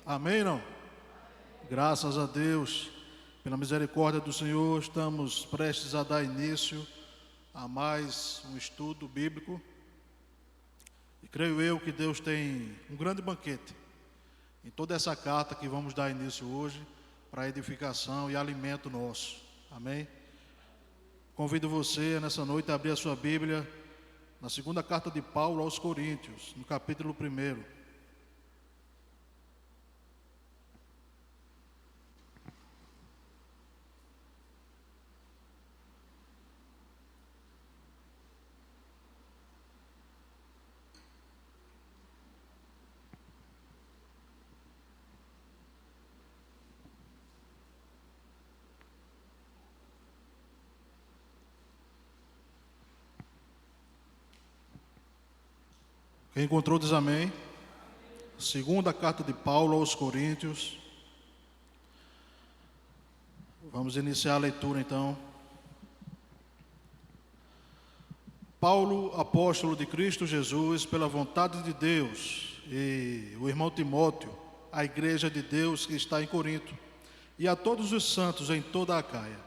Amém, não? Graças a Deus, pela misericórdia do Senhor, estamos prestes a dar início a mais um estudo bíblico. E creio eu que Deus tem um grande banquete em toda essa carta que vamos dar início hoje, para edificação e alimento nosso. Amém? Convido você nessa noite a abrir a sua Bíblia na segunda carta de Paulo aos Coríntios, no capítulo 1. Quem encontrou diz amém. Segunda carta de Paulo aos Coríntios. Vamos iniciar a leitura então. Paulo, apóstolo de Cristo Jesus, pela vontade de Deus, e o irmão Timóteo, a igreja de Deus que está em Corinto, e a todos os santos em toda a Acaia.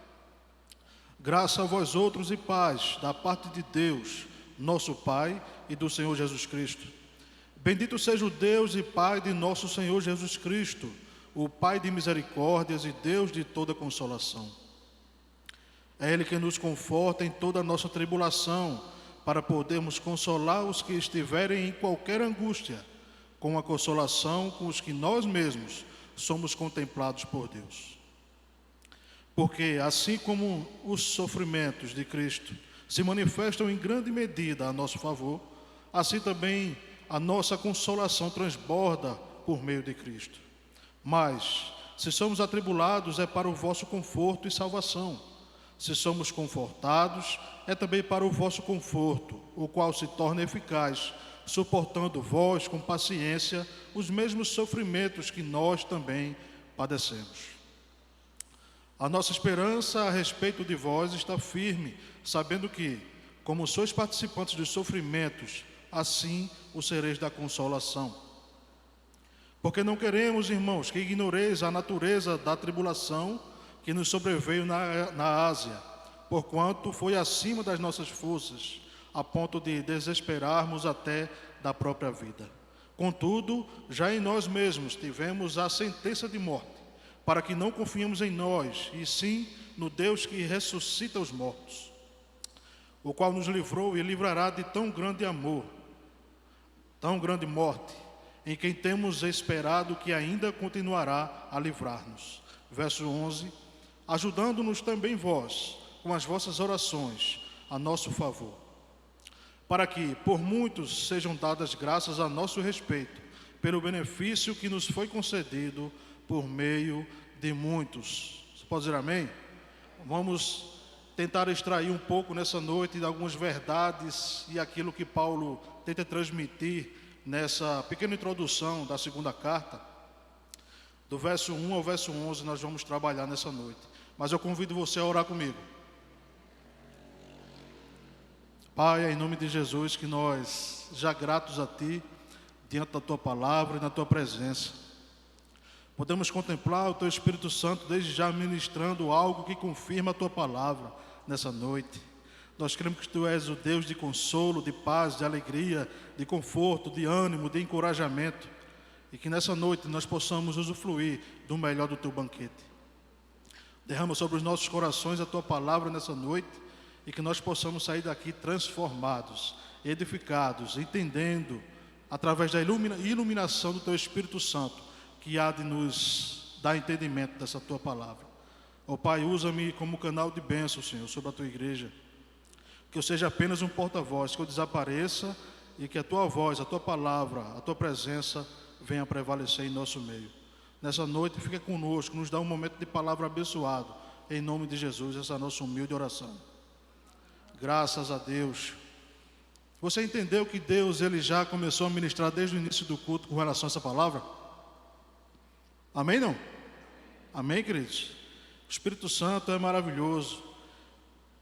Graça a vós outros e paz da parte de Deus, nosso Pai, e do Senhor Jesus Cristo. Bendito seja o Deus e Pai de nosso Senhor Jesus Cristo, o Pai de misericórdias e Deus de toda consolação. É Ele que nos conforta em toda a nossa tribulação, para podermos consolar os que estiverem em qualquer angústia, com a consolação com os que nós mesmos somos contemplados por Deus. Porque assim como os sofrimentos de Cristo se manifestam em grande medida a nosso favor, assim também a nossa consolação transborda por meio de Cristo. Mas, se somos atribulados, é para o vosso conforto e salvação. Se somos confortados, é também para o vosso conforto, o qual se torna eficaz, suportando vós com paciência os mesmos sofrimentos que nós também padecemos. A nossa esperança a respeito de vós está firme, sabendo que, como sois participantes dos sofrimentos, assim o sereis da consolação. Porque não queremos, irmãos, que ignoreis a natureza da tribulação que nos sobreveio na Ásia, porquanto foi acima das nossas forças, a ponto de desesperarmos até da própria vida. Contudo, já em nós mesmos tivemos a sentença de morte, para que não confiemos em nós, e sim no Deus que ressuscita os mortos, o qual nos livrou e livrará de tão grande amor, tão grande morte, em quem temos esperado que ainda continuará a livrar-nos. Verso 11, ajudando-nos também vós, com as vossas orações, a nosso favor, para que por muitos sejam dadas graças a nosso respeito, pelo benefício que nos foi concedido por meio de muitos. Você pode dizer amém? Vamos tentar extrair um pouco nessa noite de algumas verdades e aquilo que Paulo tenta transmitir nessa pequena introdução da segunda carta. Do verso 1 ao verso 11 nós vamos trabalhar nessa noite. Mas eu convido você a orar comigo. Pai, em nome de Jesus, que nós, já gratos a Ti, diante da Tua palavra e na Tua presença, podemos contemplar o Teu Espírito Santo desde já ministrando algo que confirma a Tua palavra nessa noite. Nós cremos que Tu és o Deus de consolo, de paz, de alegria, de conforto, de ânimo, de encorajamento, e que nessa noite nós possamos usufruir do melhor do Teu banquete. Derrama sobre os nossos corações a Tua palavra nessa noite, e que nós possamos sair daqui transformados, edificados, entendendo, através da iluminação do Teu Espírito Santo, que há de nos dar entendimento dessa Tua palavra. Ó Pai, usa-me como canal de bênção, Senhor, sobre a Tua igreja. Que eu seja apenas um porta-voz, que eu desapareça e que a Tua voz, a Tua palavra, a Tua presença venha prevalecer em nosso meio. Nessa noite, fica conosco, nos dá um momento de palavra abençoado. Em nome de Jesus, essa é a nossa humilde oração. Graças a Deus. Você entendeu que Deus ele já começou a ministrar desde o início do culto com relação a essa palavra? Amém, não? Amém, queridos? O Espírito Santo é maravilhoso.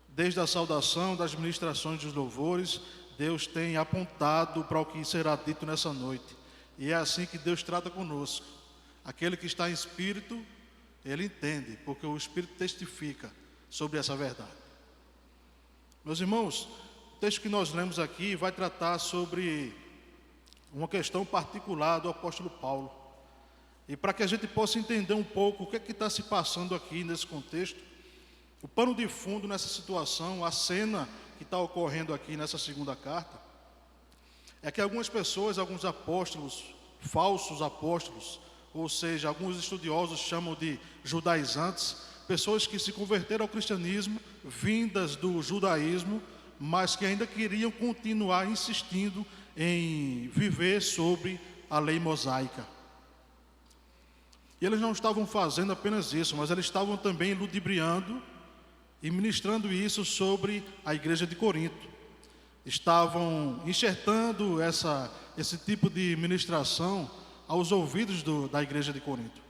Desde a saudação das ministrações dos louvores, Deus tem apontado para o que será dito nessa noite. E é assim que Deus trata conosco. Aquele que está em espírito, ele entende, porque o Espírito testifica sobre essa verdade. Meus irmãos, o texto que nós lemos aqui vai tratar sobre uma questão particular do apóstolo Paulo. E para que a gente possa entender um pouco o que é que está se passando aqui nesse contexto, o pano de fundo nessa situação, a cena que está ocorrendo aqui nessa segunda carta, é que algumas pessoas, alguns apóstolos, falsos apóstolos, ou seja, alguns estudiosos chamam de judaizantes, pessoas que se converteram ao cristianismo, vindas do judaísmo, mas que ainda queriam continuar insistindo em viver sobre a lei mosaica. E eles não estavam fazendo apenas isso, mas eles estavam também ludibriando e ministrando isso sobre a igreja de Corinto. Estavam enxertando esse tipo de ministração aos ouvidos da igreja de Corinto.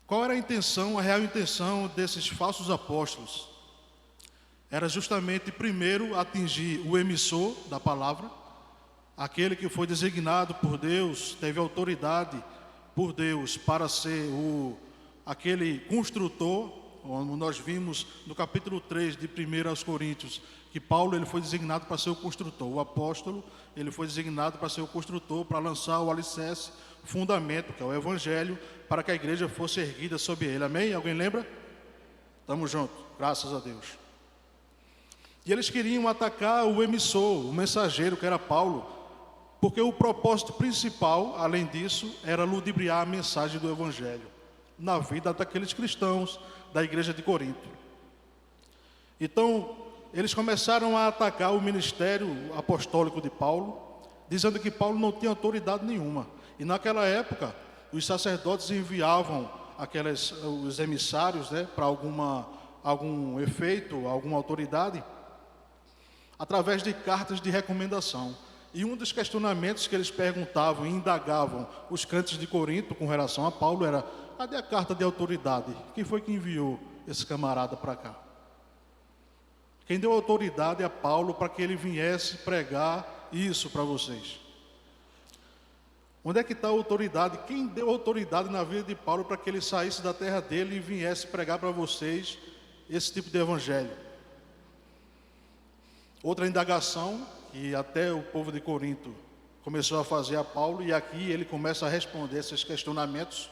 Qual era a real intenção desses falsos apóstolos? Era justamente, primeiro, atingir o emissor da palavra, aquele que foi designado por Deus, teve autoridade por Deus para ser aquele construtor, como nós vimos no capítulo 3 de 1 aos Coríntios, que Paulo ele foi designado para ser o construtor. O apóstolo ele foi designado para ser o construtor, para lançar o alicerce, o fundamento, que é o evangelho, para que a igreja fosse erguida sobre ele. Amém? Alguém lembra? Estamos juntos, graças a Deus. E eles queriam atacar o emissor, o mensageiro, que era Paulo, porque o propósito principal, além disso, era ludibriar a mensagem do evangelho na vida daqueles cristãos da igreja de Corinto. Então, eles começaram a atacar o ministério apostólico de Paulo, dizendo que Paulo não tinha autoridade nenhuma. E naquela época, os sacerdotes enviavam os emissários, para algum efeito, alguma autoridade, através de cartas de recomendação. E um dos questionamentos que eles perguntavam e indagavam os crentes de Corinto com relação a Paulo era: cadê a carta de autoridade? Quem foi que enviou esse camarada para cá? Quem deu autoridade a Paulo para que ele viesse pregar isso para vocês? Onde é que está a autoridade? Quem deu autoridade na vida de Paulo para que ele saísse da terra dele e viesse pregar para vocês esse tipo de evangelho? Outra indagação que até o povo de Corinto começou a fazer a Paulo, e aqui ele começa a responder esses questionamentos,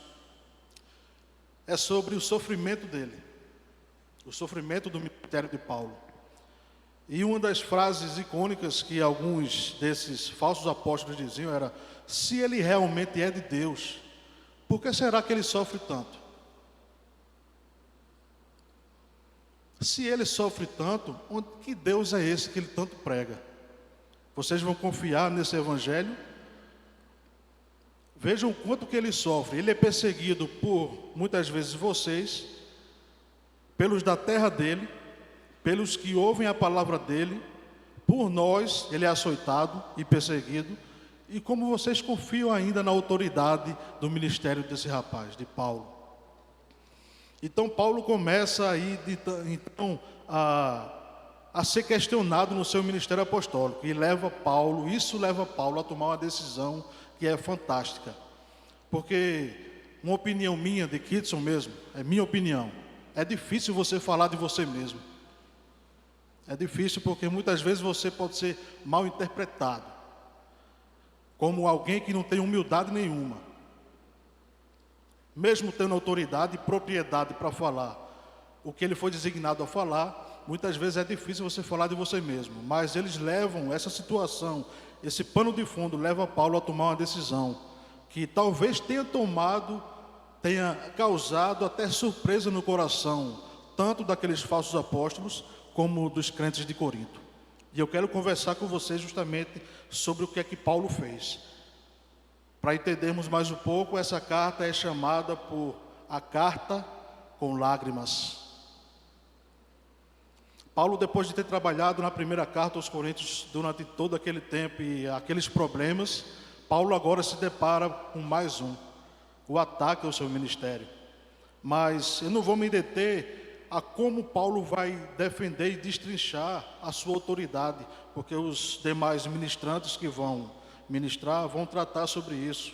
é sobre o sofrimento dele, o sofrimento do ministério de Paulo. E uma das frases icônicas que alguns desses falsos apóstolos diziam era: se ele realmente é de Deus, por que será que ele sofre tanto? Se ele sofre tanto, que Deus é esse que ele tanto prega? Vocês vão confiar nesse evangelho? Vejam quanto que ele sofre. Ele é perseguido por, muitas vezes, vocês, pelos da terra dele, pelos que ouvem a palavra dele, por nós, ele é açoitado e perseguido. E como vocês confiam ainda na autoridade do ministério desse rapaz, de Paulo? Então Paulo começa aí a ser questionado no seu ministério apostólico, e isso leva Paulo a tomar uma decisão que é fantástica, porque uma opinião minha, de Kitson mesmo, é minha opinião, é difícil você falar de você mesmo. É difícil porque muitas vezes você pode ser mal interpretado como alguém que não tem humildade nenhuma, mesmo tendo autoridade e propriedade para falar o que ele foi designado a falar. Muitas vezes é difícil você falar de você mesmo, mas eles levam essa situação, esse pano de fundo, leva Paulo a tomar uma decisão que talvez tenha causado até surpresa no coração, tanto daqueles falsos apóstolos, como dos crentes de Corinto. E eu quero conversar com vocês justamente sobre o que é que Paulo fez. Para entendermos mais um pouco, essa carta é chamada por a carta com lágrimas. Paulo, depois de ter trabalhado na primeira carta aos Coríntios durante todo aquele tempo e aqueles problemas, Paulo agora se depara com mais o ataque ao seu ministério. Mas eu não vou me deter a como Paulo vai defender e destrinchar a sua autoridade, porque os demais ministrantes que vão ministrar vão tratar sobre isso.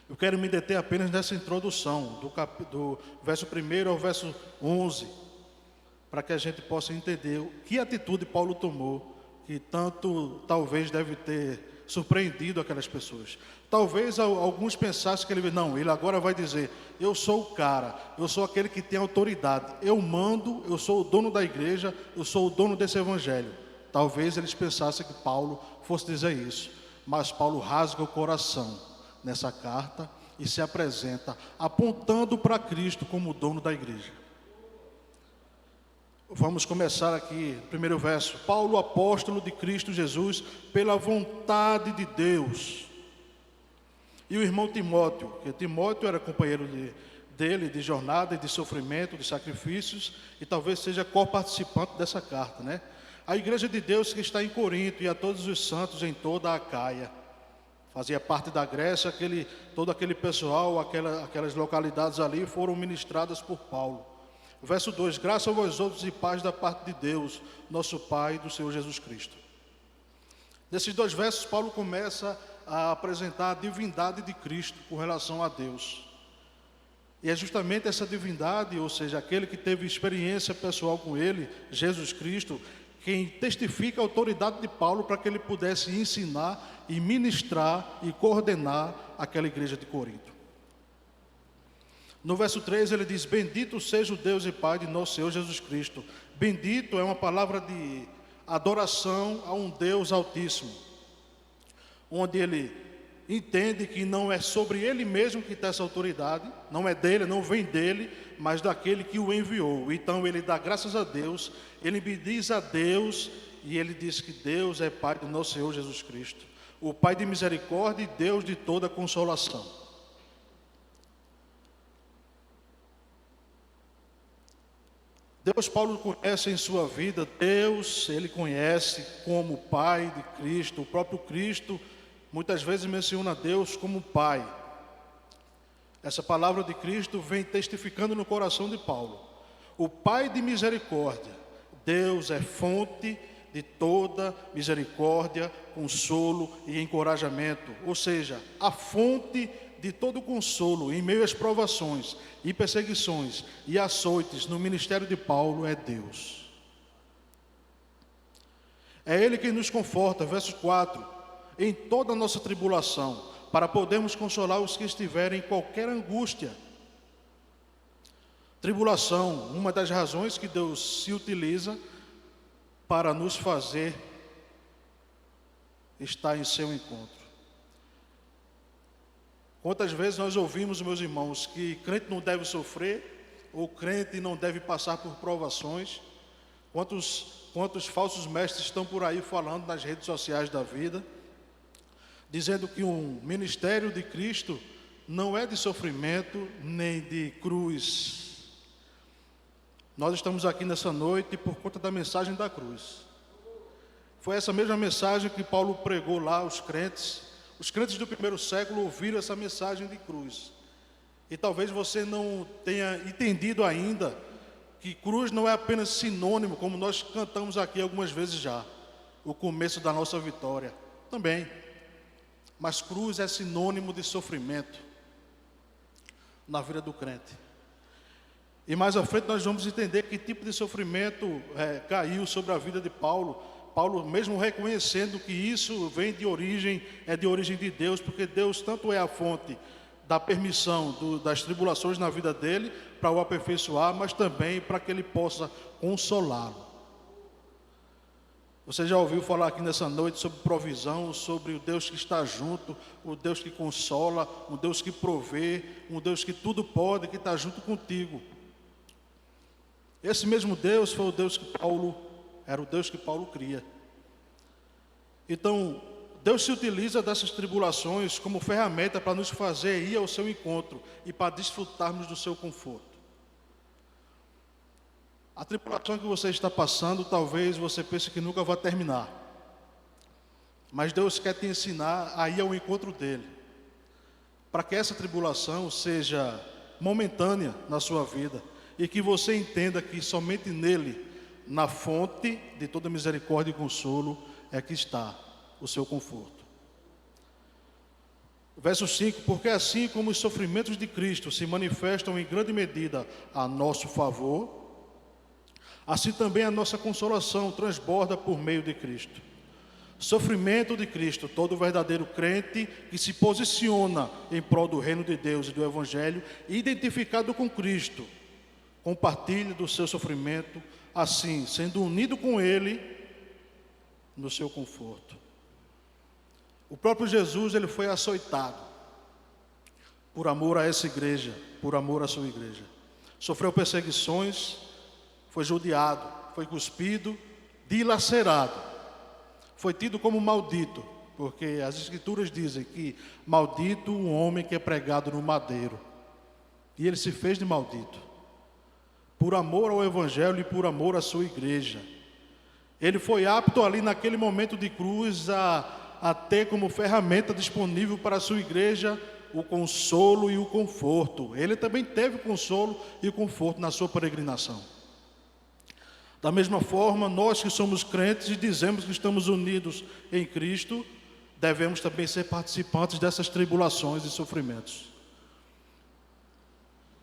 Eu quero me deter apenas nessa introdução, do verso 1 ao verso 11, para que a gente possa entender que atitude Paulo tomou, que tanto talvez deve ter surpreendido aquelas pessoas. Talvez alguns pensassem que ele agora vai dizer: eu sou o cara, eu sou aquele que tem autoridade, eu mando, eu sou o dono da igreja, eu sou o dono desse evangelho. Talvez eles pensassem que Paulo fosse dizer isso, mas Paulo rasga o coração nessa carta e se apresenta apontando para Cristo como o dono da igreja. Vamos começar aqui, primeiro verso. Paulo, apóstolo de Cristo Jesus, pela vontade de Deus. E o irmão Timóteo, que Timóteo era companheiro dele de jornada e de sofrimento, de sacrifícios, e talvez seja co-participante dessa carta, né? A igreja de Deus que está em Corinto e a todos os santos em toda a Acaia. Fazia parte da Grécia, todo aquele pessoal, aquelas localidades ali foram ministradas por Paulo. Verso 2, graças a vós outros e paz da parte de Deus, nosso Pai e do Senhor Jesus Cristo. Nesses dois versos, Paulo começa a apresentar a divindade de Cristo com relação a Deus. E é justamente essa divindade, ou seja, aquele que teve experiência pessoal com ele, Jesus Cristo, quem testifica a autoridade de Paulo para que ele pudesse ensinar e ministrar e coordenar aquela igreja de Corinto. No verso 3 ele diz: bendito seja o Deus e Pai de nosso Senhor Jesus Cristo. Bendito é uma palavra de adoração a um Deus altíssimo, onde ele entende que não é sobre ele mesmo que está essa autoridade, não é dele, não vem dele, mas daquele que o enviou. Então ele dá graças a Deus, ele bendiz a Deus, e ele diz que Deus é Pai do nosso Senhor Jesus Cristo, o Pai de misericórdia e Deus de toda consolação. Deus, Paulo conhece em sua vida, Deus, ele conhece como Pai de Cristo. O próprio Cristo muitas vezes menciona Deus como Pai. Essa palavra de Cristo vem testificando no coração de Paulo. O Pai de misericórdia. Deus é fonte de toda misericórdia, consolo e encorajamento. Ou seja, a fonte de todo consolo em meio às provações e perseguições e açoites no ministério de Paulo é Deus. É Ele quem nos conforta, verso 4, em toda a nossa tribulação, para podermos consolar os que estiverem em qualquer angústia. Tribulação, uma das razões que Deus se utiliza para nos fazer estar em seu encontro. Quantas vezes nós ouvimos, meus irmãos, que crente não deve sofrer, ou crente não deve passar por provações? Quantos falsos mestres estão por aí falando nas redes sociais da vida, dizendo que um ministério de Cristo não é de sofrimento nem de cruz. Nós estamos aqui nessa noite por conta da mensagem da cruz. Foi essa mesma mensagem que Paulo pregou lá aos crentes. Os crentes do primeiro século ouviram essa mensagem de cruz. E talvez você não tenha entendido ainda que cruz não é apenas sinônimo, como nós cantamos aqui algumas vezes já, o começo da nossa vitória. Também. Mas cruz é sinônimo de sofrimento na vida do crente. E mais à frente nós vamos entender que tipo de sofrimento caiu sobre a vida de Paulo. Paulo mesmo reconhecendo que isso vem de origem, é de origem de Deus, porque Deus tanto é a fonte da permissão das tribulações na vida dele, para o aperfeiçoar, mas também para que ele possa consolá-lo. Você já ouviu falar aqui nessa noite sobre provisão, sobre o Deus que está junto, o Deus que consola, o Deus que provê, um Deus que tudo pode, que está junto contigo. Esse mesmo Deus foi o Deus que era o Deus que Paulo cria. Então, Deus se utiliza dessas tribulações como ferramenta para nos fazer ir ao seu encontro e para desfrutarmos do seu conforto. A tribulação que você está passando, talvez você pense que nunca vai terminar. Mas Deus quer te ensinar a ir ao encontro dele, para que essa tribulação seja momentânea na sua vida e que você entenda que somente nele, na fonte de toda misericórdia e consolo, é que está o seu conforto. Verso 5: porque assim como os sofrimentos de Cristo se manifestam em grande medida a nosso favor, assim também a nossa consolação transborda por meio de Cristo. Sofrimento de Cristo, todo verdadeiro crente que se posiciona em prol do reino de Deus e do Evangelho, identificado com Cristo, compartilha do seu sofrimento, assim, sendo unido com Ele no seu conforto. O próprio Jesus, ele foi açoitado por amor a essa igreja, por amor à sua igreja. Sofreu perseguições, foi judiado, foi cuspido, dilacerado, foi tido como maldito, porque as escrituras dizem que maldito o homem que é pregado no madeiro. E ele se fez de maldito, por amor ao Evangelho e por amor à sua igreja. Ele foi apto ali naquele momento de cruz a ter como ferramenta disponível para a sua igreja o consolo e o conforto. Ele também teve o consolo e o conforto na sua peregrinação. Da mesma forma, nós que somos crentes e dizemos que estamos unidos em Cristo, devemos também ser participantes dessas tribulações e sofrimentos.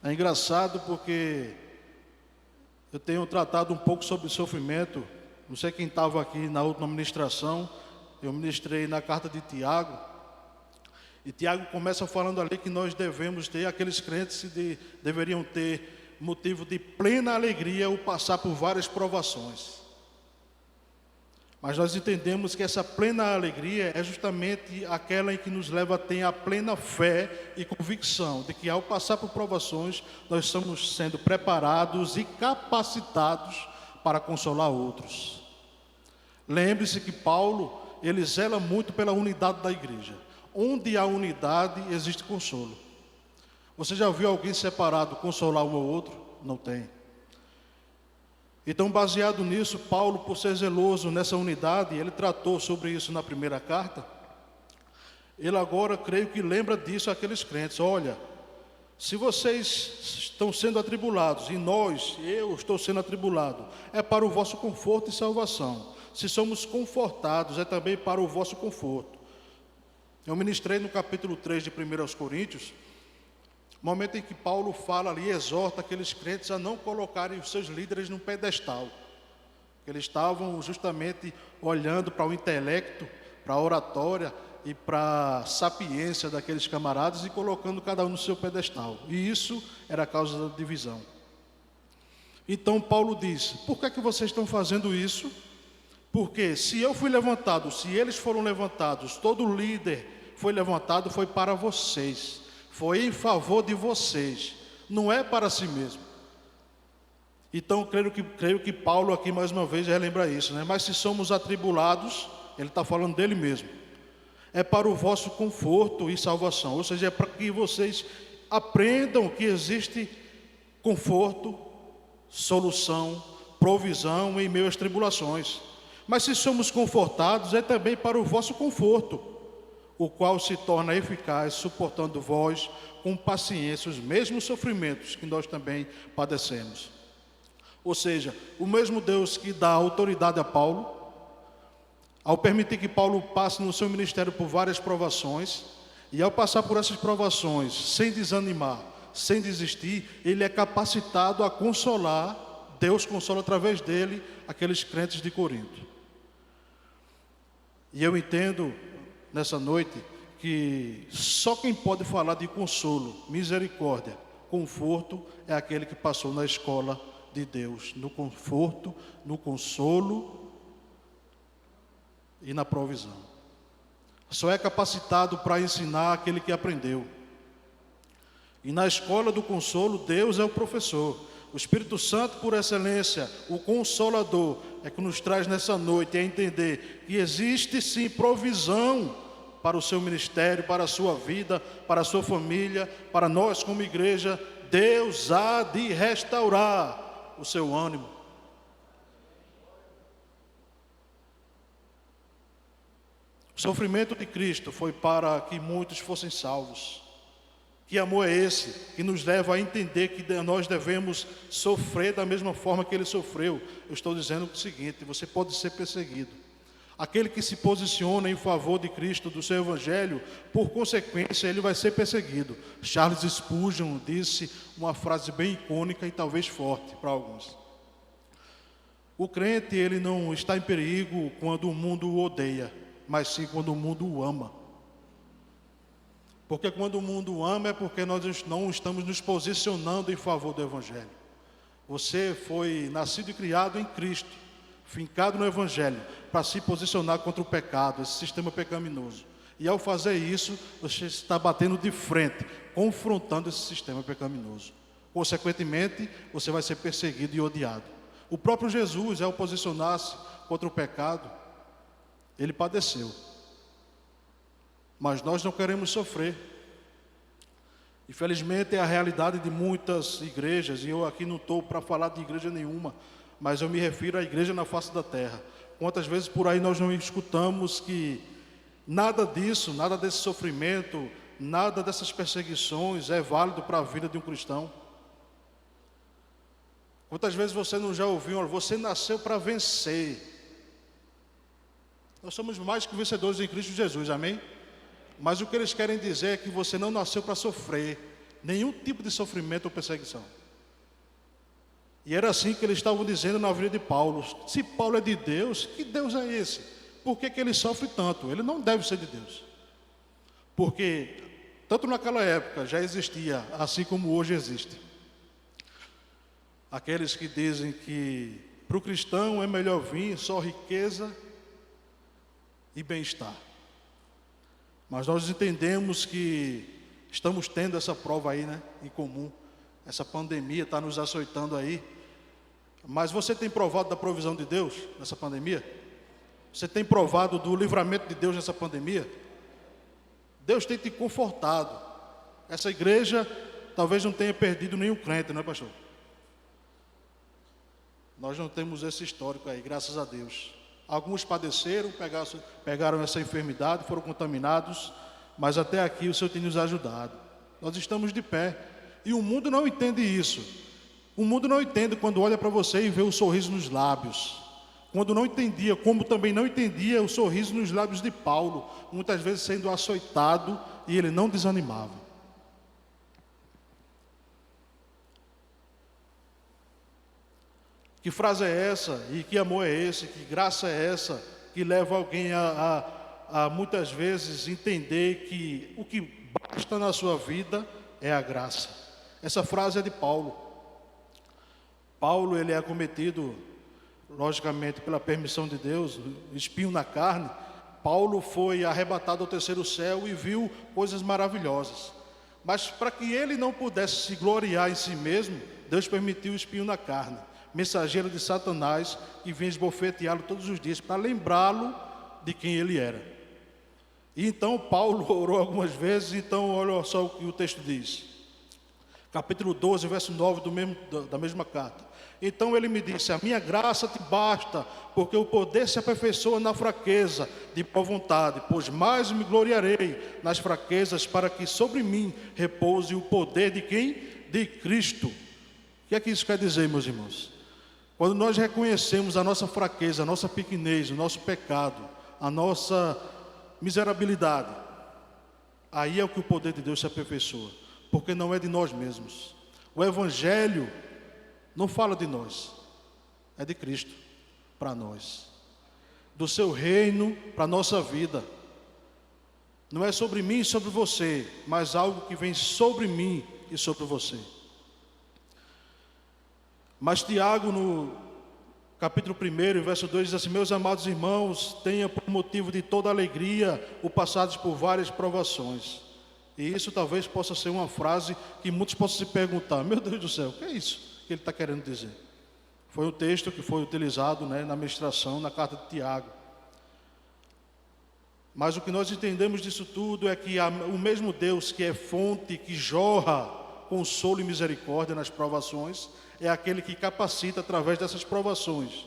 É engraçado porque eu tenho tratado um pouco sobre sofrimento. Não sei quem estava aqui na última ministração, eu ministrei na carta de Tiago, e Tiago começa falando ali que nós devemos ter, aqueles crentes deveriam ter motivo de plena alegria ao passar por várias provações. Mas nós entendemos que essa plena alegria é justamente aquela em que nos leva a ter a plena fé e convicção de que ao passar por provações, nós estamos sendo preparados e capacitados para consolar outros. Lembre-se que Paulo, ele zela muito pela unidade da igreja. Onde há unidade, existe consolo. Você já viu alguém separado consolar um ao outro? Não tem. Então, baseado nisso, Paulo, por ser zeloso nessa unidade, ele tratou sobre isso na primeira carta. Ele agora, creio que lembra disso àqueles crentes. Olha, se vocês estão sendo atribulados, e eu estou sendo atribulado, é para o vosso conforto e salvação. Se somos confortados, é também para o vosso conforto. Eu ministrei no capítulo 3 de 1 Coríntios, momento em que Paulo fala ali, exorta aqueles crentes a não colocarem os seus líderes num pedestal. Eles estavam justamente olhando para o intelecto, para a oratória e para a sapiência daqueles camaradas e colocando cada um no seu pedestal. E isso era a causa da divisão. Então Paulo diz: por que é que vocês estão fazendo isso? Porque se eu fui levantado, se eles foram levantados, todo líder foi levantado, foi para vocês, foi em favor de vocês, não é para si mesmo. Então creio que Paulo aqui mais uma vez relembra isso, né? Mas se somos atribulados, ele está falando dele mesmo, é para o vosso conforto e salvação, ou seja, é para que vocês aprendam que existe conforto, solução, provisão em meio às tribulações. Mas se somos confortados, é também para o vosso conforto, o qual se torna eficaz, suportando vós com paciência os mesmos sofrimentos que nós também padecemos. Ou seja, o mesmo Deus que dá autoridade a Paulo, ao permitir que Paulo passe no seu ministério por várias provações, e ao passar por essas provações, sem desanimar, sem desistir, ele é capacitado a consolar, Deus consola através dele, aqueles crentes de Corinto. E eu entendo, nessa noite, que só quem pode falar de consolo, misericórdia, conforto, é aquele que passou na escola de Deus, no conforto, no consolo e na provisão. Só é capacitado para ensinar aquele que aprendeu. E na escola do consolo, Deus é o professor. O Espírito Santo, por excelência, o Consolador, é que nos traz nessa noite a entender que existe sim provisão para o seu ministério, para a sua vida, para a sua família, para nós como igreja. Deus há de restaurar o seu ânimo. O sofrimento de Cristo foi para que muitos fossem salvos. Que amor é esse que nos leva a entender que nós devemos sofrer da mesma forma que ele sofreu? Eu estou dizendo o seguinte: você pode ser perseguido. Aquele que se posiciona em favor de Cristo, do seu Evangelho, por consequência, ele vai ser perseguido. Charles Spurgeon disse uma frase bem icônica e talvez forte para alguns. O crente, ele não está em perigo quando o mundo o odeia, mas sim quando o mundo o ama. Porque quando o mundo o ama é porque nós não estamos nos posicionando em favor do Evangelho. Você foi nascido e criado em Cristo, fincado no Evangelho, para se posicionar contra o pecado, esse sistema pecaminoso. E ao fazer isso, você está batendo de frente, confrontando esse sistema pecaminoso. Consequentemente, você vai ser perseguido e odiado. O próprio Jesus, ao posicionar-se contra o pecado, ele padeceu. Mas nós não queremos sofrer. Infelizmente é a realidade de muitas igrejas, e eu aqui não estou para falar de igreja nenhuma, mas eu me refiro à igreja na face da terra. Quantas vezes por aí nós não escutamos que nada disso, nada desse sofrimento, nada dessas perseguições é válido para a vida de um cristão? Quantas vezes você não já ouviu, olha, você nasceu para vencer. Nós somos mais que vencedores em Cristo Jesus, amém? Mas o que eles querem dizer é que você não nasceu para sofrer nenhum tipo de sofrimento ou perseguição. E era assim que eles estavam dizendo na vida de Paulo. Se Paulo é de Deus, que Deus é esse? Por que ele sofre tanto? Ele não deve ser de Deus. Porque tanto naquela época já existia, assim como hoje existe, aqueles que dizem que para o cristão é melhor vir só riqueza e bem-estar. Mas nós entendemos que estamos tendo essa prova aí, né, em comum. Essa pandemia está nos açoitando aí. Mas você tem provado da provisão de Deus nessa pandemia? Você tem provado do livramento de Deus nessa pandemia? Deus tem te confortado. Essa igreja talvez não tenha perdido nenhum crente, não é, pastor? Nós não temos esse histórico aí, graças a Deus. Alguns padeceram, pegaram essa enfermidade, foram contaminados, mas até aqui o Senhor tem nos ajudado. Nós estamos de pé. E o mundo não entende isso. O mundo não entende quando olha para você e vê o sorriso nos lábios. Quando não entendia, como também não entendia o sorriso nos lábios de Paulo, muitas vezes sendo açoitado, e ele não desanimava. Que frase é essa? E que amor é esse? Que graça é essa? Que leva alguém a muitas vezes entender que o que basta na sua vida é a graça. Essa frase é de Paulo. Paulo, ele é acometido, logicamente, pela permissão de Deus, espinho na carne. Paulo foi arrebatado ao terceiro céu e viu coisas maravilhosas. Mas para que ele não pudesse se gloriar em si mesmo, Deus permitiu o espinho na carne. Mensageiro de Satanás, que vinha esbofeteá-lo todos os dias, para lembrá-lo de quem ele era. E então Paulo orou algumas vezes, então olha só o que o texto diz. Capítulo 12, verso 9 da mesma carta. Então ele me disse, a minha graça te basta, porque o poder se aperfeiçoa na fraqueza, de boa vontade, pois mais me gloriarei nas fraquezas, para que sobre mim repouse o poder de quem? De Cristo. O que é que isso quer dizer, meus irmãos? Quando nós reconhecemos a nossa fraqueza, a nossa pequenez, o nosso pecado, a nossa miserabilidade, aí é o que o poder de Deus se aperfeiçoa, porque não é de nós mesmos. O Evangelho não fala de nós, é de Cristo para nós, do seu reino para a nossa vida. Não é sobre mim e sobre você, mas algo que vem sobre mim e sobre você. Mas Tiago, no capítulo 1, verso 2, diz assim, meus amados irmãos, tenha por motivo de toda alegria o passados por várias provações. E isso talvez possa ser uma frase que muitos possam se perguntar, meu Deus do céu, o que é isso que ele está querendo dizer? Foi um texto que foi utilizado, né, na ministração, na carta de Tiago. Mas o que nós entendemos disso tudo é que o mesmo Deus que é fonte, que jorra consolo e misericórdia nas provações, é aquele que capacita através dessas provações.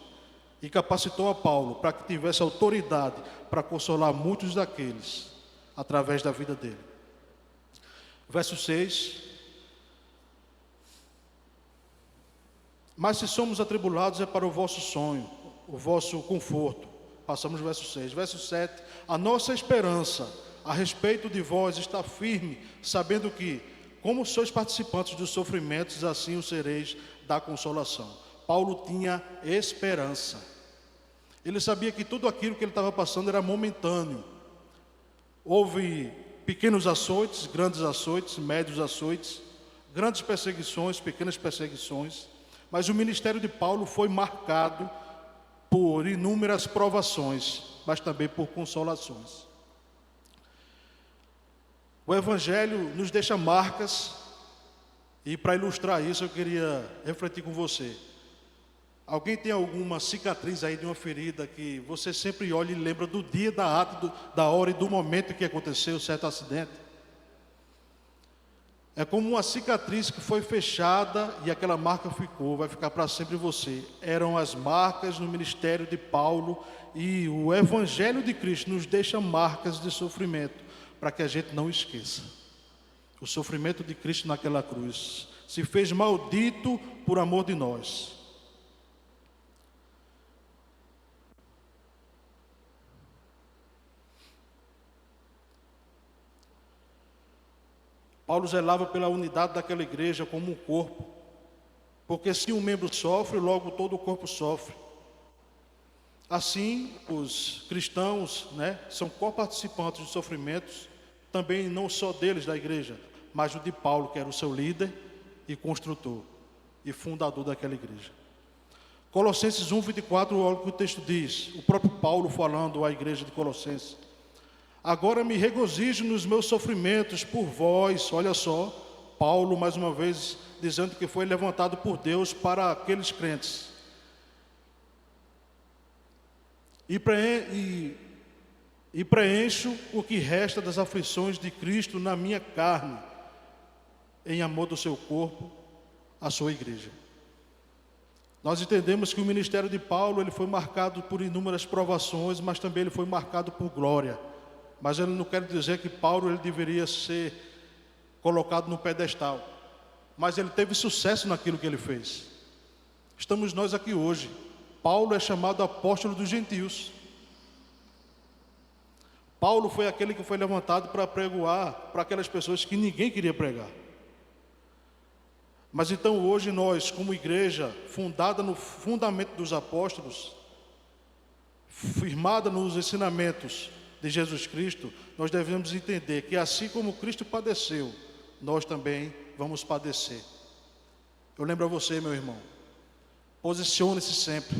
E capacitou a Paulo para que tivesse autoridade para consolar muitos daqueles através da vida dele. Verso 6. Mas se somos atribulados é para o vosso sonho, o vosso conforto, Passamos o verso 6. Verso 7. A nossa esperança a respeito de vós está firme, sabendo que, como sois participantes dos sofrimentos, assim o sereis da consolação. Paulo tinha esperança. Ele sabia que tudo aquilo que ele estava passando era momentâneo. Houve pequenos açoites, grandes açoites, médios açoites, grandes perseguições, pequenas perseguições, mas o ministério de Paulo foi marcado por inúmeras provações, mas também por consolações. O Evangelho nos deixa marcas, e para ilustrar isso eu queria refletir com você. Alguém tem alguma cicatriz aí de uma ferida que você sempre olha e lembra do dia, da hora e do momento que aconteceu certo acidente? É como uma cicatriz que foi fechada e aquela marca ficou, vai ficar para sempre em você. Eram as marcas no ministério de Paulo, e o Evangelho de Cristo nos deixa marcas de sofrimento, para que a gente não esqueça. O sofrimento de Cristo naquela cruz se fez maldito por amor de nós. Paulo zelava pela unidade daquela igreja como um corpo, porque se um membro sofre, logo todo o corpo sofre. Assim, os cristãos, são coparticipantes dos sofrimentos, também não só deles da igreja, mas o de Paulo, que era o seu líder e construtor e fundador daquela igreja. Colossenses 1:24, olha o que o texto diz, o próprio Paulo falando à igreja de Colossenses. Agora me regozijo nos meus sofrimentos por vós. Olha só, Paulo mais uma vez dizendo que foi levantado por Deus para aqueles crentes. E preencho o que resta das aflições de Cristo na minha carne, em amor do seu corpo, a sua igreja. Nós entendemos que o ministério de Paulo ele foi marcado por inúmeras provações, mas também ele foi marcado por glória. Mas eu não quero dizer que Paulo ele deveria ser colocado no pedestal, mas ele teve sucesso naquilo que ele fez. Estamos nós aqui hoje. Paulo é chamado apóstolo dos gentios. Paulo foi aquele que foi levantado para pregoar para aquelas pessoas que ninguém queria pregar. Mas então hoje nós, como igreja fundada no fundamento dos apóstolos, firmada nos ensinamentos de Jesus Cristo, nós devemos entender que assim como Cristo padeceu, nós também vamos padecer. Eu lembro a você, meu irmão, posicione-se sempre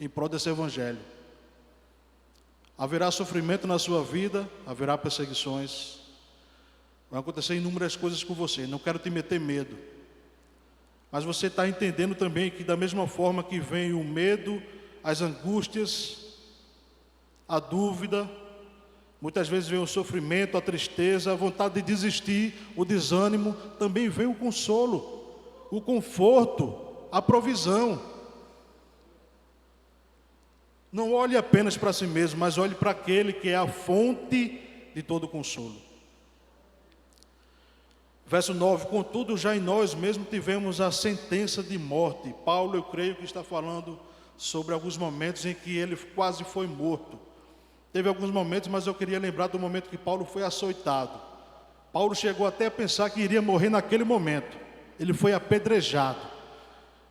em prol desse Evangelho. Haverá sofrimento na sua vida, haverá perseguições, vai acontecer inúmeras coisas com você, não quero te meter medo. Mas você está entendendo também que da mesma forma que vem o medo, as angústias, a dúvida, muitas vezes vem o sofrimento, a tristeza, a vontade de desistir, o desânimo, também vem o consolo, o conforto, a provisão. Não olhe apenas para si mesmo, mas olhe para aquele que é a fonte de todo consolo. Verso 9, contudo já em nós mesmos tivemos a sentença de morte. Paulo, eu creio que está falando sobre alguns momentos em que ele quase foi morto. Teve alguns momentos, mas eu queria lembrar do momento que Paulo foi açoitado. Paulo chegou até a pensar que iria morrer naquele momento. Ele foi apedrejado.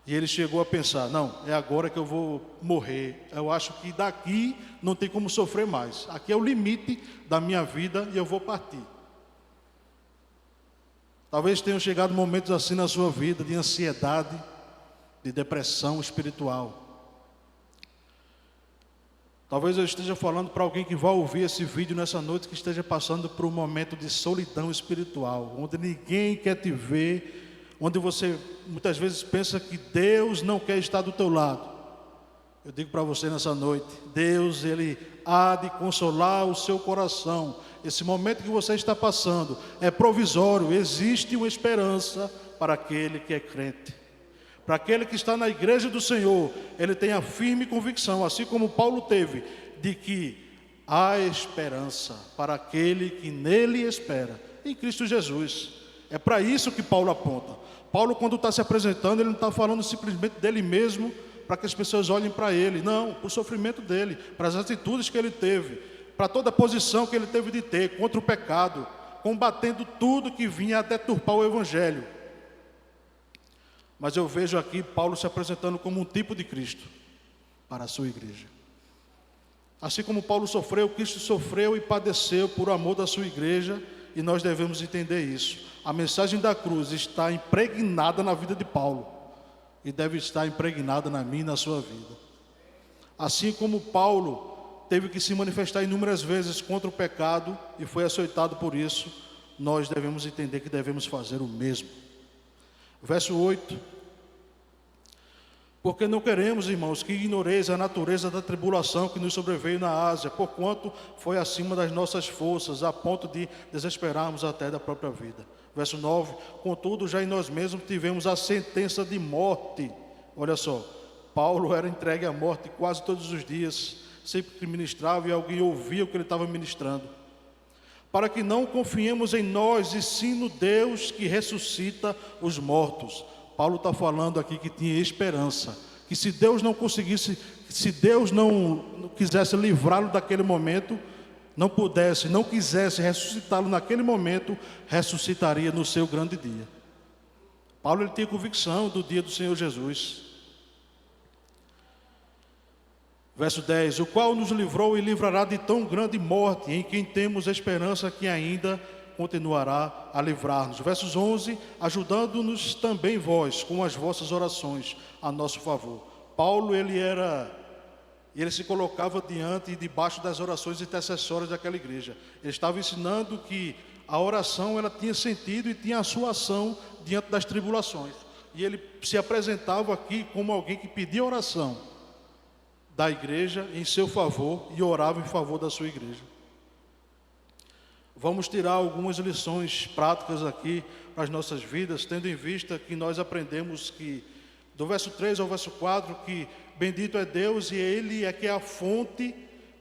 E ele chegou a pensar, não, é agora que eu vou morrer. Eu acho que daqui não tem como sofrer mais. Aqui é o limite da minha vida e eu vou partir. Talvez tenham chegado momentos assim na sua vida, de ansiedade, de depressão espiritual. Talvez eu esteja falando para alguém que vai ouvir esse vídeo nessa noite, que esteja passando por um momento de solidão espiritual, onde ninguém quer te ver, onde você muitas vezes pensa que Deus não quer estar do teu lado. Eu digo para você nessa noite, Deus, Ele há de consolar o seu coração. Esse momento que você está passando é provisório, existe uma esperança para aquele que é crente. Para aquele que está na igreja do Senhor, ele tem a firme convicção, assim como Paulo teve, de que há esperança para aquele que nele espera, em Cristo Jesus. É para isso que Paulo aponta. Paulo, quando está se apresentando, ele não está falando simplesmente dele mesmo, para que as pessoas olhem para ele. Não, para o sofrimento dele, para as atitudes que ele teve, para toda a posição que ele teve de ter contra o pecado, combatendo tudo que vinha a deturpar o Evangelho. Mas eu vejo aqui Paulo se apresentando como um tipo de Cristo para a sua igreja. Assim como Paulo sofreu, Cristo sofreu e padeceu por amor da sua igreja, e nós devemos entender isso. A mensagem da cruz está impregnada na vida de Paulo e deve estar impregnada na minha e na sua vida. Assim como Paulo teve que se manifestar inúmeras vezes contra o pecado e foi açoitado por isso, nós devemos entender que devemos fazer o mesmo. Verso 8: porque não queremos, irmãos, que ignoreis a natureza da tribulação que nos sobreveio na Ásia, porquanto foi acima das nossas forças, a ponto de desesperarmos até da própria vida. Verso 9: contudo, já em nós mesmos tivemos a sentença de morte. Olha só, Paulo era entregue à morte quase todos os dias, sempre que ministrava e alguém ouvia o que ele estava ministrando. Para que não confiemos em nós, e sim no Deus que ressuscita os mortos. Paulo está falando aqui que tinha esperança, que se Deus não conseguisse, se Deus não quisesse livrá-lo daquele momento, não pudesse, não quisesse ressuscitá-lo naquele momento, ressuscitaria no seu grande dia. Paulo ele tinha convicção do dia do Senhor Jesus. Verso 10: o qual nos livrou e livrará de tão grande morte, em quem temos esperança que ainda continuará a livrar-nos. Versos 11: ajudando-nos também vós com as vossas orações a nosso favor. Paulo ele se colocava diante e debaixo das orações intercessórias daquela igreja. Ele estava ensinando que a oração ela tinha sentido e tinha a sua ação diante das tribulações. E ele se apresentava aqui como alguém que pedia oração da igreja em seu favor e orava em favor da sua igreja. Vamos tirar algumas lições práticas aqui para as nossas vidas, tendo em vista que nós aprendemos que, do verso 3 ao verso 4, que bendito é Deus e Ele é que é a fonte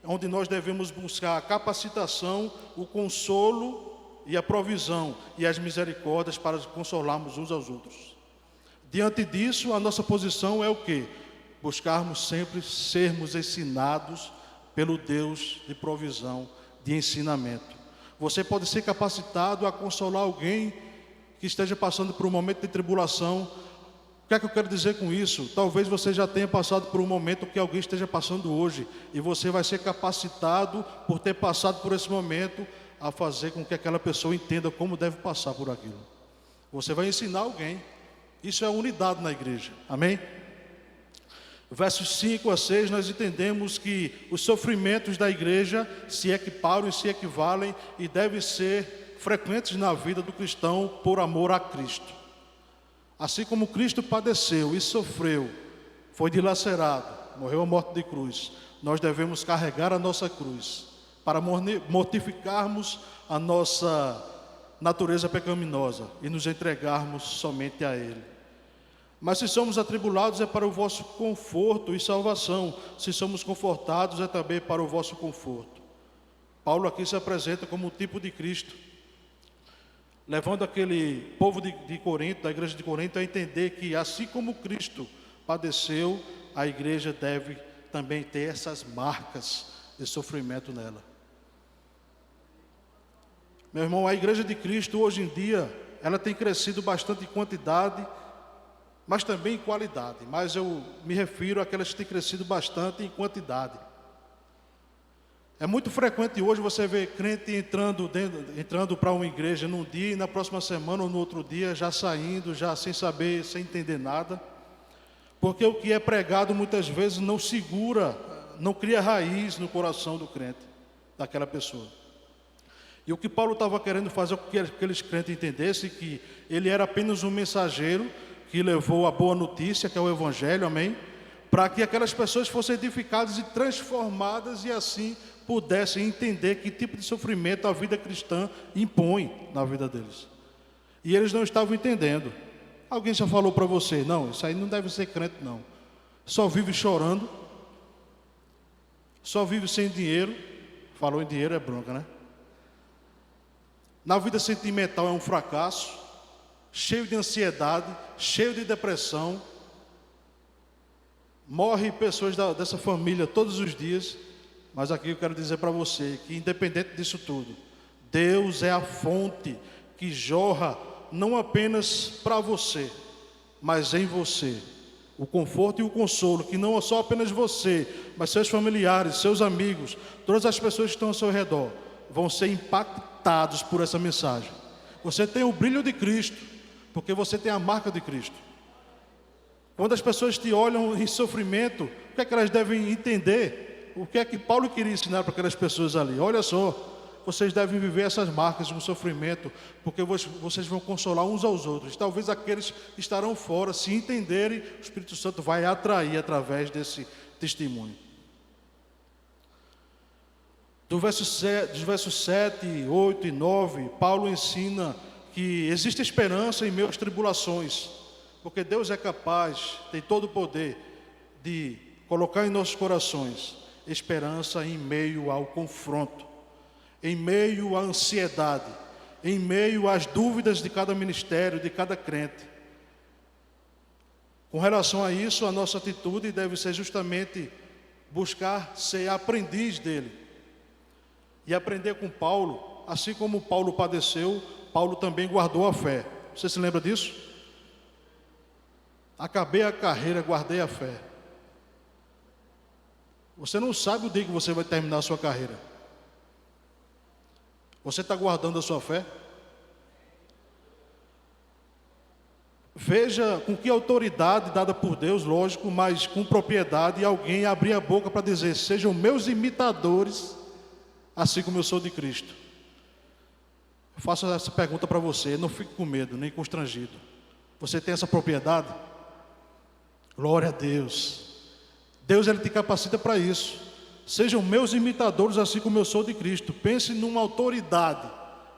onde nós devemos buscar a capacitação, o consolo e a provisão e as misericórdias para consolarmos uns aos outros. Diante disso, a nossa posição é o quê? Buscarmos sempre sermos ensinados pelo Deus de provisão, de ensinamento. Você pode ser capacitado a consolar alguém que esteja passando por um momento de tribulação. O que é que eu quero dizer com isso? Talvez você já tenha passado por um momento que alguém esteja passando hoje, e você vai ser capacitado, por ter passado por esse momento, a fazer com que aquela pessoa entenda como deve passar por aquilo. Você vai ensinar alguém. Isso é unidade na igreja. Amém? Versos 5 a 6, nós entendemos que os sofrimentos da igreja se equiparam e se equivalem e devem ser frequentes na vida do cristão por amor a Cristo. Assim como Cristo padeceu e sofreu, foi dilacerado, morreu a morte de cruz, nós devemos carregar a nossa cruz para mortificarmos a nossa natureza pecaminosa e nos entregarmos somente a Ele. Mas se somos atribulados é para o vosso conforto e salvação. Se somos confortados é também para o vosso conforto. Paulo aqui se apresenta como o tipo de Cristo, levando aquele povo de Corinto, da igreja de Corinto, a entender que assim como Cristo padeceu, a igreja deve também ter essas marcas de sofrimento nela. Meu irmão, a igreja de Cristo hoje em dia, ela tem crescido bastante em quantidade, mas também em qualidade. Mas eu me refiro àquelas que têm crescido bastante em quantidade. É muito frequente hoje você ver crente entrando para uma igreja num dia e na próxima semana ou no outro dia já saindo, já sem saber, sem entender nada. Porque o que é pregado muitas vezes não segura, não cria raiz no coração do crente, daquela pessoa. E o que Paulo estava querendo fazer é que aqueles crentes entendessem que ele era apenas um mensageiro que levou a boa notícia, que é o Evangelho, amém? Para que aquelas pessoas fossem edificadas e transformadas e assim pudessem entender que tipo de sofrimento a vida cristã impõe na vida deles. E eles não estavam entendendo. Alguém já falou para você, não, isso aí não deve ser crente não. Só vive chorando, só vive sem dinheiro. Falou em dinheiro é bronca, né? Na vida sentimental é um fracasso, cheio de ansiedade, cheio de depressão. Morre pessoas dessa família todos os dias, mas aqui eu quero dizer para você que, independente disso tudo, Deus é a fonte que jorra não apenas para você, mas em você. O conforto e o consolo, que não é só apenas você, mas seus familiares, seus amigos, todas as pessoas que estão ao seu redor, vão ser impactados por essa mensagem. Você tem o brilho de Cristo, porque você tem a marca de Cristo. Quando as pessoas te olham em sofrimento, o que é que elas devem entender? O que é que Paulo queria ensinar para aquelas pessoas ali? Olha só, vocês devem viver essas marcas no sofrimento, porque vocês vão consolar uns aos outros. Talvez aqueles que estarão fora, se entenderem, o Espírito Santo vai atrair através desse testemunho. Dos versos 7, 8 e 9, Paulo ensina que existe esperança em meio às tribulações, porque Deus é capaz, tem todo o poder de colocar em nossos corações esperança em meio ao confronto, em meio à ansiedade, em meio às dúvidas de cada ministério, de cada crente. Com relação a isso, a nossa atitude deve ser justamente buscar ser aprendiz dele. E aprender com Paulo, assim como Paulo padeceu, Paulo também guardou a fé. Você se lembra disso? Acabei a carreira, guardei a fé. Você não sabe o dia que você vai terminar a sua carreira. Você está guardando a sua fé? Veja com que autoridade dada por Deus, lógico, mas com propriedade, alguém abrir a boca para dizer: sejam meus imitadores, assim como eu sou de Cristo. Eu faço essa pergunta para você, não fique com medo, nem constrangido. Você tem essa propriedade? Glória a Deus. Deus, Ele te capacita para isso. Sejam meus imitadores, assim como eu sou de Cristo. Pense numa autoridade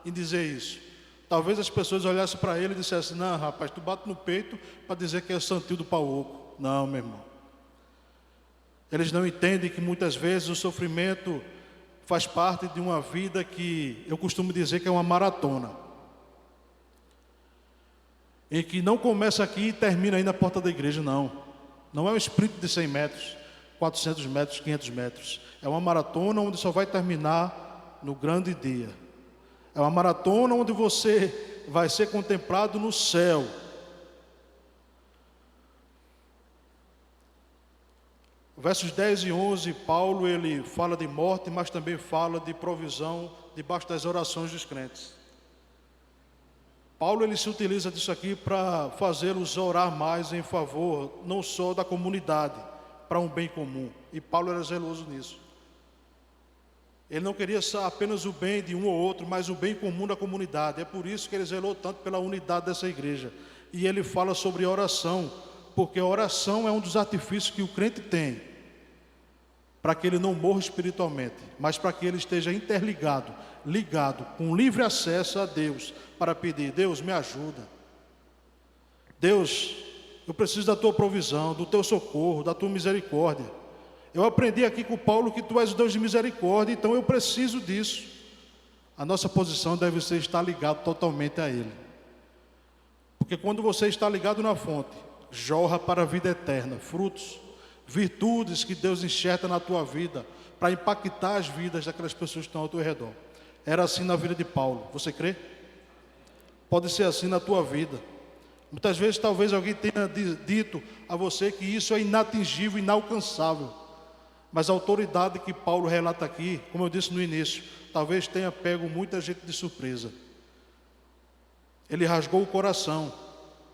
em dizer isso. Talvez as pessoas olhassem para ele e dissessem: não, rapaz, tu bate no peito para dizer que é o santinho do pau oco. Não, meu irmão. Eles não entendem que muitas vezes o sofrimento faz parte de uma vida que eu costumo dizer que é uma maratona, em que não começa aqui e termina aí na porta da igreja, não. Não é um sprint de 100 metros, 400 metros, 500 metros. É uma maratona onde só vai terminar no grande dia. É uma maratona onde você vai ser contemplado no céu. Versos 10 e 11, Paulo ele fala de morte, mas também fala de provisão debaixo das orações dos crentes. Paulo ele se utiliza disso aqui para fazê-los orar mais em favor, não só da comunidade, para um bem comum. E Paulo era zeloso nisso. Ele não queria só apenas o bem de um ou outro, mas o bem comum da comunidade. É por isso que ele zelou tanto pela unidade dessa igreja. E ele fala sobre oração, porque a oração é um dos artifícios que o crente tem para que ele não morra espiritualmente, mas para que ele esteja interligado, ligado, com livre acesso a Deus, para pedir: Deus, me ajuda. Deus, eu preciso da tua provisão, do teu socorro, da tua misericórdia. Eu aprendi aqui com Paulo que tu és o Deus de misericórdia, então eu preciso disso. A nossa posição deve ser estar ligado totalmente a Ele. Porque quando você está ligado na fonte, jorra para a vida eterna, frutos, virtudes que Deus enxerta na tua vida, para impactar as vidas daquelas pessoas que estão ao teu redor. Era assim na vida de Paulo, você crê? Pode ser assim na tua vida. Muitas vezes talvez alguém tenha dito a você que isso é inatingível, inalcançável. Mas a autoridade que Paulo relata aqui, como eu disse no início, talvez tenha pego muita gente de surpresa. Ele rasgou o coração.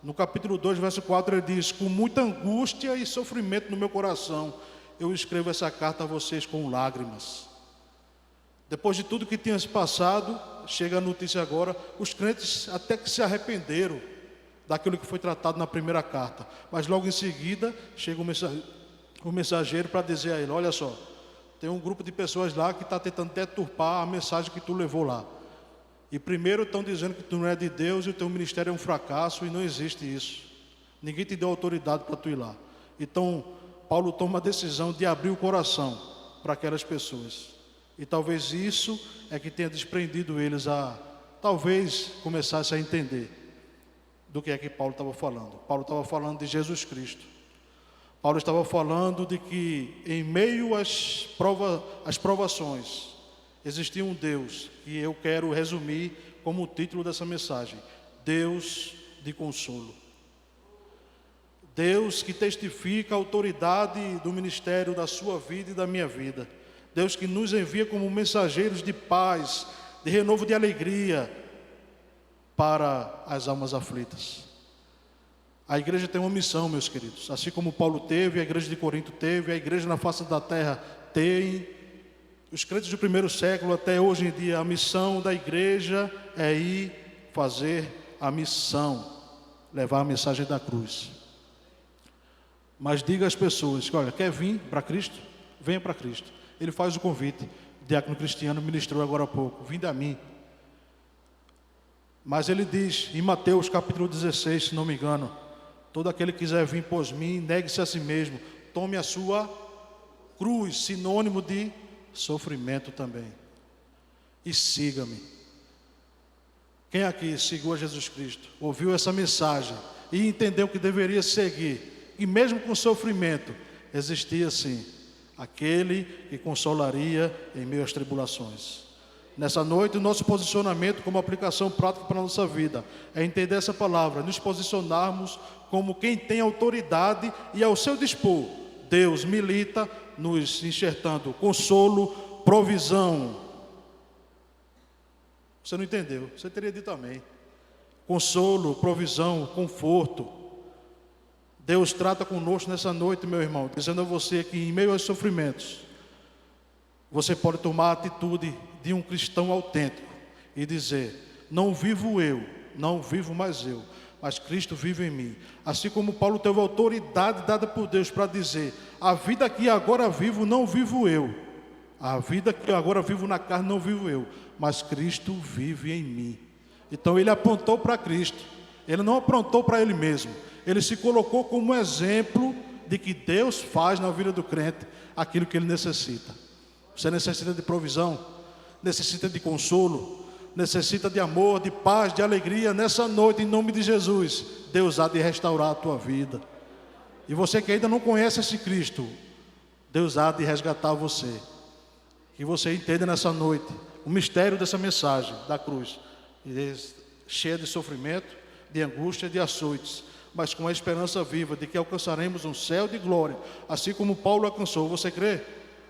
No capítulo 2, verso 4, ele diz: com muita angústia e sofrimento no meu coração, eu escrevo essa carta a vocês com lágrimas. Depois de tudo que tinha se passado, chega a notícia agora, os crentes até que se arrependeram daquilo que foi tratado na primeira carta. Mas logo em seguida, chega o mensageiro para dizer a ele: olha só, tem um grupo de pessoas lá que está tentando deturpar a mensagem que tu levou lá. E primeiro estão dizendo que tu não é de Deus e o teu ministério é um fracasso, e não existe isso. Ninguém te deu autoridade para tu ir lá. Então, Paulo toma a decisão de abrir o coração para aquelas pessoas. E talvez isso é que tenha desprendido eles a, talvez, começasse a entender do que é que Paulo estava falando. Paulo estava falando de Jesus Cristo. Paulo estava falando de que em meio às provações, existia um Deus, que eu quero resumir como o título dessa mensagem: Deus de consolo. Deus que testifica a autoridade do ministério da sua vida e da minha vida. Deus que nos envia como mensageiros de paz, de renovo de alegria para as almas aflitas. A igreja tem uma missão, meus queridos. Assim como Paulo teve, a igreja de Corinto teve, a igreja na face da terra tem. Os crentes do primeiro século até hoje em dia, a missão da igreja é ir fazer a missão, levar a mensagem da cruz. Mas diga às pessoas que, olha, quer vir para Cristo? Venha para Cristo. Ele faz o convite. O diácono Cristiano ministrou agora há pouco: vinde a mim. Mas ele diz em Mateus capítulo 16, se não me engano: todo aquele que quiser vir após mim, negue-se a si mesmo, tome a sua cruz, sinônimo de sofrimento também, e siga-me. Quem aqui seguiu a Jesus Cristo, ouviu essa mensagem e entendeu que deveria seguir, e mesmo com sofrimento, existia sim aquele que consolaria em meio às tribulações? Nessa noite, o nosso posicionamento como aplicação prática para a nossa vida é entender essa palavra, nos posicionarmos como quem tem autoridade e ao seu dispor, Deus milita, nos enxertando consolo, provisão. Você não entendeu? Você teria dito amém. Consolo, provisão, conforto. Deus trata conosco nessa noite, meu irmão, dizendo a você que em meio aos sofrimentos, você pode tomar a atitude de um cristão autêntico e dizer: não vivo eu, não vivo mais eu, mas Cristo vive em mim. Assim como Paulo teve autoridade dada por Deus para dizer: a vida que agora vivo, não vivo eu. A vida que agora vivo na carne, não vivo eu, mas Cristo vive em mim. Então ele apontou para Cristo, ele não apontou para ele mesmo. Ele se colocou como exemplo de que Deus faz na vida do crente aquilo que ele necessita. Você necessita de provisão, necessita de consolo, necessita de amor, de paz, de alegria. Nessa noite, em nome de Jesus, Deus há de restaurar a tua vida. E você que ainda não conhece esse Cristo, Deus há de resgatar você. Que você entenda nessa noite o mistério dessa mensagem da cruz, cheia de sofrimento, de angústia, de açoites, mas com a esperança viva de que alcançaremos um céu de glória, assim como Paulo alcançou. Você crê?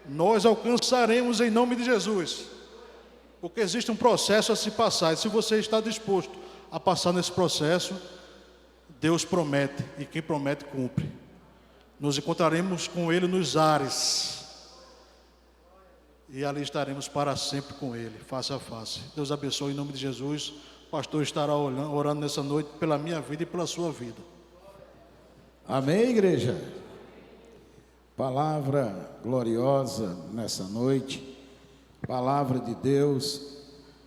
Nós alcançaremos em nome de Jesus, porque existe um processo a se passar, e se você está disposto a passar nesse processo, Deus promete, e quem promete cumpre. Nos encontraremos com Ele nos ares, e ali estaremos para sempre com Ele, face a face. Deus abençoe em nome de Jesus. O pastor estará orando nessa noite pela minha vida e pela sua vida. Amém, igreja? Palavra gloriosa nessa noite, palavra de Deus,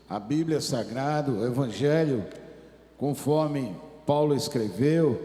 a Bíblia Sagrada, o Evangelho, conforme Paulo escreveu,